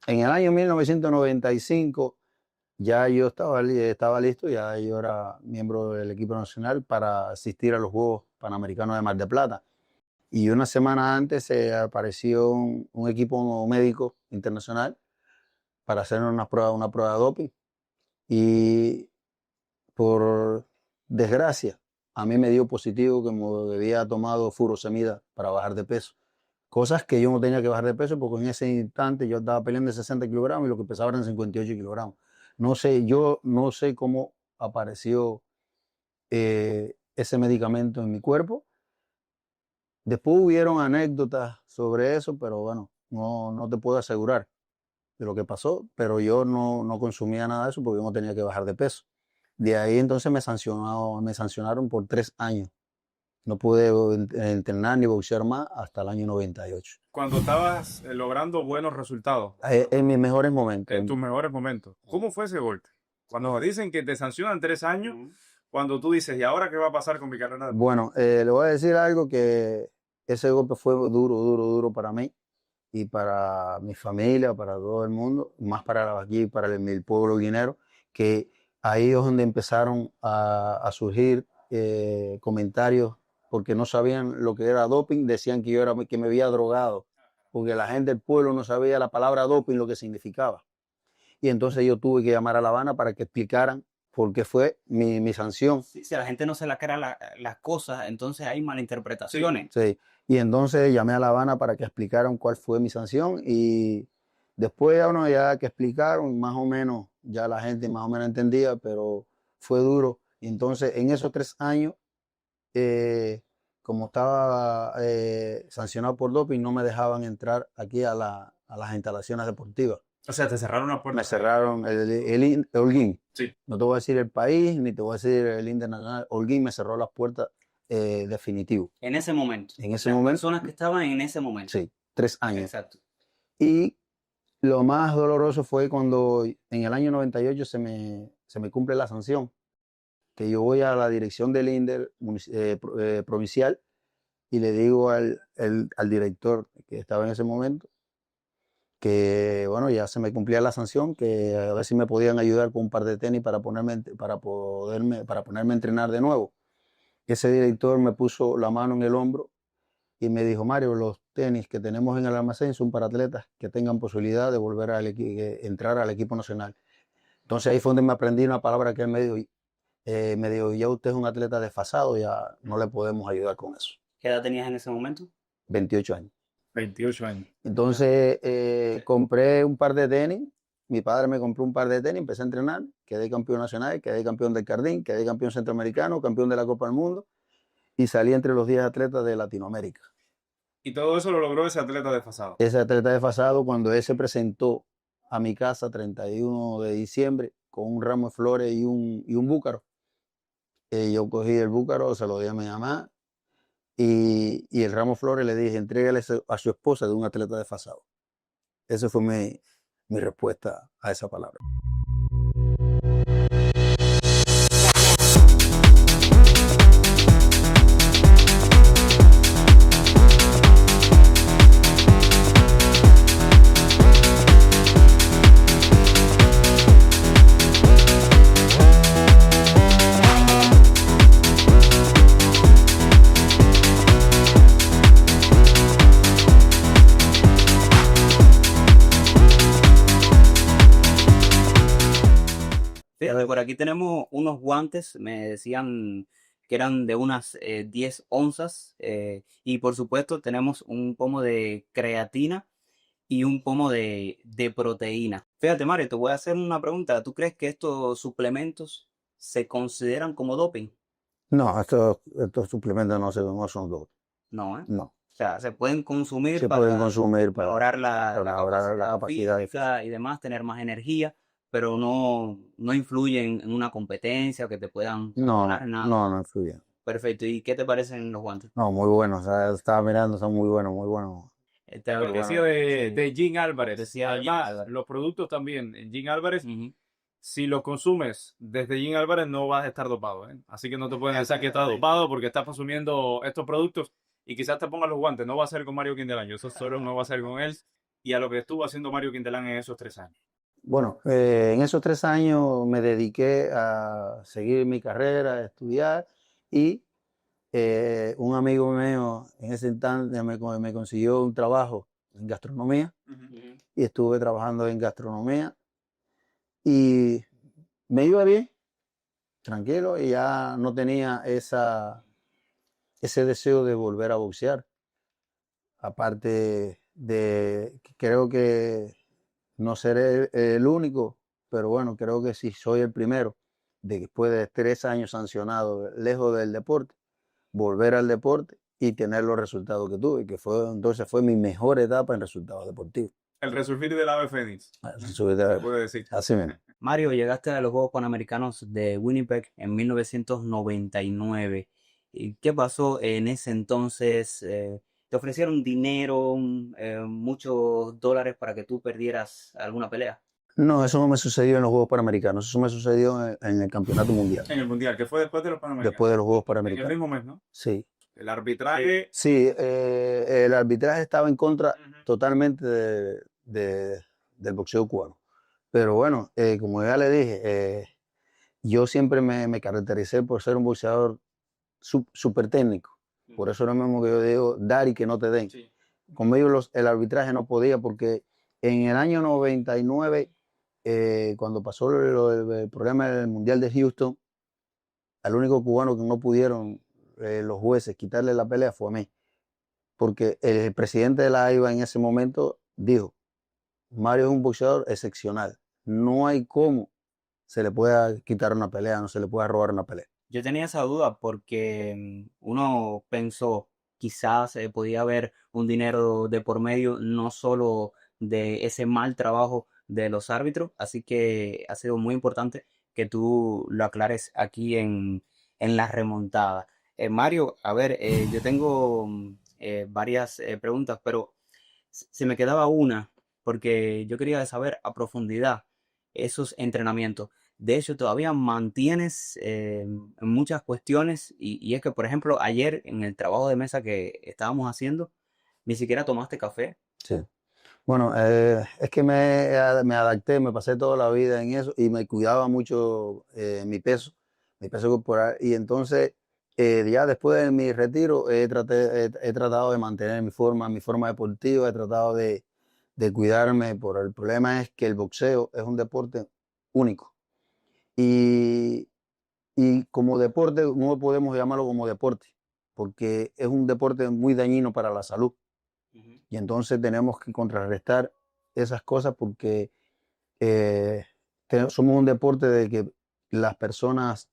En el año 1995 ya yo estaba listo, ya yo era miembro del equipo nacional para asistir a los Juegos Panamericanos de Mar del Plata. Y una semana antes se apareció un equipo médico internacional para hacer una prueba de doping. Y por desgracia, a mí me dio positivo que me había tomado furosemida para bajar de peso. Cosas que yo no tenía que bajar de peso porque en ese instante yo estaba peleando de 60 kilogramos y lo que pesaba eran 58 kilogramos. No sé, yo no sé cómo apareció ese medicamento en mi cuerpo. Después hubieron anécdotas sobre eso, pero bueno, no te puedo asegurar de lo que pasó, pero yo no consumía nada de eso porque yo no tenía que bajar de peso. De ahí entonces me sancionaron por 3 años. No pude entrenar ni boxear más hasta el año 98. Cuando estabas logrando buenos resultados, En mis mejores momentos. en tus mejores momentos, ¿cómo fue ese golpe? Cuando dicen que te sancionan 3 años, cuando tú dices, ¿y ahora qué va a pasar con mi carrera? Bueno, le voy a decir algo que ese golpe fue duro para mí y para mi familia, para todo el mundo, más para aquí, para el pueblo guinero, que ahí es donde empezaron a surgir comentarios porque no sabían lo que era doping, decían que me había drogado, porque la gente del pueblo no sabía la palabra doping, lo que significaba. Y entonces yo tuve que llamar a La Habana para que explicaran por qué fue mi sanción. Si a la gente no se la crea las cosas, entonces hay malinterpretaciones. Sí. Y entonces llamé a La Habana para que explicaran cuál fue mi sanción y después ya que explicaron, más o menos, ya la gente más o menos entendía, pero fue duro. Y entonces en esos 3 años, como estaba sancionado por doping, no me dejaban entrar aquí a las instalaciones deportivas. O sea, te cerraron una puerta. Me cerraron el Holguín. Sí. No te voy a decir el país, ni te voy a decir el internacional. Holguín me cerró las puertas definitivo. En ese momento. En ese Las momento. personas que estaban en ese momento. Sí, 3 años. Exacto. Y lo más doloroso fue cuando en el año 98 se me cumple la sanción, que yo voy a la dirección del INDER provincial y le digo al director que estaba en ese momento que bueno, ya se me cumplía la sanción, que a ver si me podían ayudar con un par de tenis para ponerme a entrenar de nuevo. Ese director me puso la mano en el hombro y me dijo: Mario, los tenis que tenemos en el almacén son para atletas que tengan posibilidad de volver a entrar al equipo nacional. Entonces ahí fue donde me aprendí una palabra que él me dijo, ya usted es un atleta desfasado, ya no le podemos ayudar con eso. ¿Qué edad tenías en ese momento? 28 años. 28 años. Entonces compré un par de tenis, mi padre me compró un par de tenis, empecé a entrenar, quedé campeón nacional, quedé campeón del Cardín, quedé campeón centroamericano, campeón de la Copa del Mundo y salí entre los 10 atletas de Latinoamérica. Y todo eso lo logró ese atleta desfasado. Ese atleta desfasado, cuando él se presentó a mi casa 31 de diciembre con un ramo de flores y un búcaro, yo cogí el búcaro, se lo di a mi mamá y el ramo de flores le dije: entrégale a su esposa de un atleta desfasado. Esa fue mi respuesta a esa palabra. Fíjate, por aquí tenemos unos guantes, me decían que eran de unas 10 onzas y por supuesto tenemos un pomo de creatina y un pomo de proteína. Fíjate, Mario, te voy a hacer una pregunta. ¿Tú crees que estos suplementos se consideran como doping? No, estos suplementos no son doping. No, ¿eh? No. O sea, se pueden consumir Se para pueden consumir mejorar la capacidad física y demás, tener más energía, pero no influyen en una competencia o que te puedan ganar nada. No influyen. Perfecto. ¿Y qué te parecen los guantes? No, muy buenos. O sea, estaba mirando, son muy buenos, muy buenos. Cortesía de Jim Álvarez. Cortesía de Jim Además, Álvarez. los productos también. Jim Álvarez, Ujú. si los consumes desde Jim Álvarez, no vas a estar dopado, ¿eh? Así que no te pueden pensar que estás dopado porque estás consumiendo estos productos y quizás te pongas los guantes. No va a ser con Mario Quindelano, eso solo no va a ser con él. y a lo que estuvo haciendo Mario Quintelán en esos 3 años? Bueno, en esos 3 años me dediqué a seguir mi carrera, a estudiar y un amigo mío en ese instante me consiguió un trabajo en gastronomía y estuve trabajando en gastronomía y me iba bien, tranquilo, y ya no tenía ese deseo de volver a boxear. Aparte de que creo que no seré el único, pero bueno, creo que sí soy el primero, después de 3 años sancionado, lejos del deporte, volver al deporte y tener los resultados que tuve, que entonces fue mi mejor etapa en resultados deportivos. El resurgir del ave fénix, se puede decir. Así mismo. Mario, llegaste a los Juegos Panamericanos de Winnipeg en 1999. ¿Y qué pasó en ese entonces? ¿Te ofrecieron dinero, muchos dólares para que tú perdieras alguna pelea? No, eso no me sucedió en los Juegos Panamericanos, eso me sucedió en el Campeonato Mundial, En el Mundial, que fue después de los Panamericanos. después de los Juegos En el Panamericanos. mismo mes, ¿no? Sí. El arbitraje. Sí, el arbitraje estaba en contra Ujú. totalmente del boxeo cubano. Pero bueno, como ya le dije, yo siempre me caractericé por ser un boxeador súper técnico. Por eso es lo mismo que yo digo, dar y que no te den. Sí. Conmigo el arbitraje no podía porque en el año 99, cuando pasó el problema del Mundial de Houston, al único cubano que no pudieron los jueces quitarle la pelea fue a mí. Porque el presidente de la AIBA en ese momento dijo, Mario es un boxeador excepcional. No hay cómo se le pueda quitar una pelea, no se le pueda robar una pelea. Yo tenía esa duda porque uno pensó quizás podía haber un dinero de por medio, no solo de ese mal trabajo de los árbitros, así que ha sido muy importante que tú lo aclares aquí en la remontada. Mario, a ver, yo tengo varias preguntas, pero se me quedaba una, porque yo quería saber a profundidad esos entrenamientos. De hecho, todavía mantienes muchas cuestiones y es que, por ejemplo, ayer en el trabajo de mesa que estábamos haciendo, ni siquiera tomaste café. Sí. Bueno, es que me adapté, me pasé toda la vida en eso y me cuidaba mucho mi peso corporal. Y entonces, ya después de mi retiro, he tratado de mantener mi forma deportiva, he tratado de cuidarme. El problema es que el boxeo es un deporte único. Y, y como deporte, no podemos llamarlo como deporte, porque es un deporte muy dañino para la salud. Y entonces tenemos que contrarrestar esas cosas porque somos un deporte de que las personas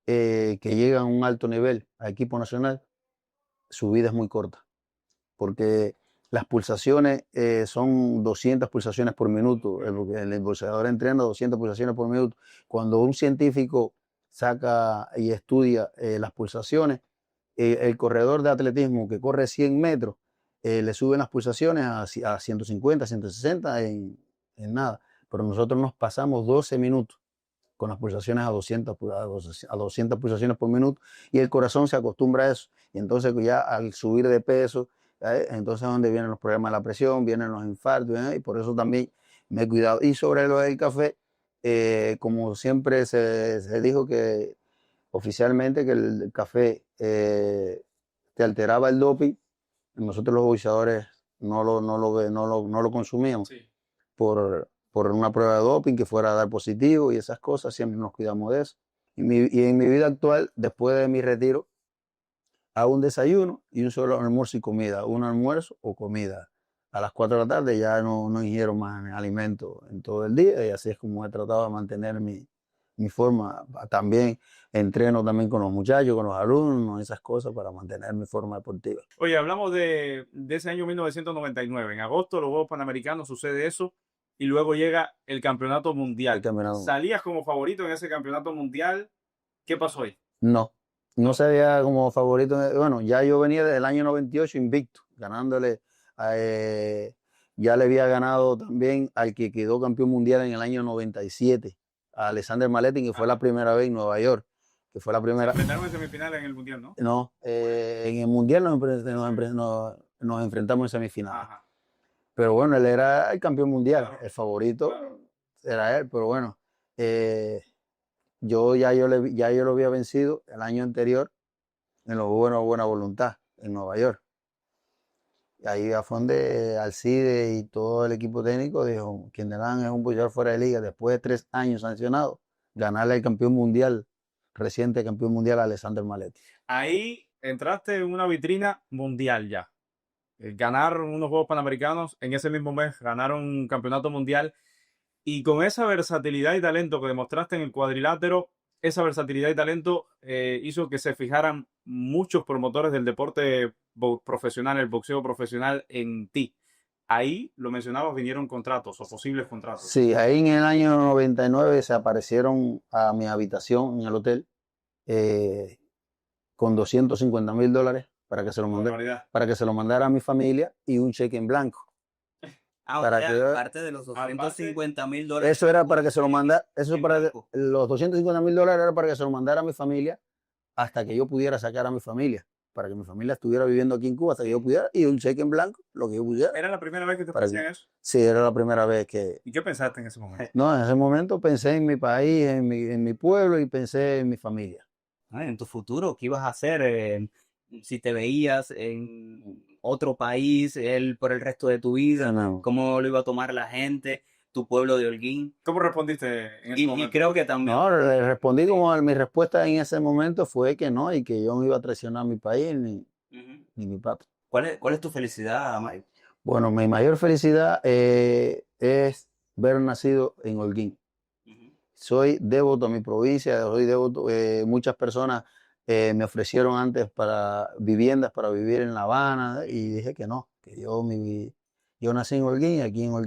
que llegan a un alto nivel a equipo nacional, su vida es muy corta, porque las pulsaciones son 200 pulsaciones por minuto. El boxeador entrena 200 pulsaciones por minuto. Cuando un científico saca y estudia las pulsaciones, el corredor de atletismo que corre 100 metros, le suben las pulsaciones a 150, 160 en nada. Pero nosotros nos pasamos 12 minutos con las pulsaciones a 200 pulsaciones por minuto y el corazón se acostumbra a eso. Y entonces ya al subir de peso, entonces es donde vienen los problemas de la presión, vienen los infartos, y por eso también me he cuidado. Y sobre lo del café, como siempre se dijo que oficialmente que el café te alteraba el doping, nosotros los boxeadores no lo consumíamos Sí. por una prueba de doping que fuera a dar positivo y esas cosas, siempre nos cuidamos de eso. Y en mi vida actual, después de mi retiro, hago un desayuno y un solo almuerzo y comida, un almuerzo o comida. A las 4 de la tarde ya no ingiero más alimento en todo el día y así es como he tratado de mantener mi forma. También entreno también con los muchachos, con los alumnos, esas cosas para mantener mi forma deportiva. Oye, hablamos de ese año 1999. En agosto, los Juegos Panamericanos, sucede eso y luego llega el Campeonato Mundial. El campeonato. ¿Salías como favorito en ese Campeonato Mundial? ¿Qué pasó ahí? No sería como favorito. Bueno, ya yo venía del año 98 invicto, ganándole. Ya le había ganado también al que quedó campeón mundial en el año 97, a Alexander Maletin, que fue la primera vez en Nueva York, que fue la Se primera. enfrentaron en semifinales en el Mundial, ¿no? No, en el mundial nos enfrentamos en semifinales. Ajá. Pero bueno, él era el campeón mundial, el favorito era él, pero bueno, ya yo lo había vencido el año anterior en los Juegos de Buena Voluntad en Nueva York. Y ahí fue donde Alcide y todo el equipo técnico dijo, Kinderland es un boxeador fuera de liga, después de 3 años sancionado, ganarle al campeón mundial, reciente campeón mundial, Alexander Maletti. Ahí entraste en una vitrina mundial ya. Ganar unos Juegos Panamericanos, en ese mismo mes ganaron un campeonato mundial y con esa versatilidad y talento que demostraste en el cuadrilátero, esa versatilidad y talento hizo que se fijaran muchos promotores del deporte profesional, el boxeo profesional en ti. Ahí, lo mencionabas, vinieron contratos o posibles contratos. Sí, ahí en el año 99 se aparecieron a mi habitación en el hotel con $250,000 para que se lo mandara, para que se lo mandara a mi familia y un cheque en blanco. Para que aparte de los $250,000. Eso era para que se lo mandara, los $250,000 era para que se lo mandara a mi familia hasta que yo pudiera sacar a mi familia, para que mi familia estuviera viviendo aquí en Cuba hasta que yo pudiera, y un cheque en blanco, lo que yo pudiera. ¿Era la primera vez que te ofrecían eso? Sí, era la primera vez que... ¿Y qué pensaste en ese momento? No, en ese momento pensé en mi país, en mi pueblo y pensé en mi familia. En tu futuro, ¿qué ibas a hacer? Si te veías en otro país por el resto de tu vida, No. ¿cómo lo iba a tomar la gente, tu pueblo de Holguín? ¿Cómo respondiste en ese momento? Y creo que también... No, le respondí como mi respuesta en ese momento fue que no, y que yo no iba a traicionar a mi país ni mi patria. ¿Cuál es tu felicidad, Mike? Bueno, mi mayor felicidad es ver nacido en Holguín. Soy devoto a mi provincia, soy devoto. Muchas personas me ofrecieron antes para viviendas para vivir en La Habana y dije que no, que yo nací en Holguín y aquí en Holguín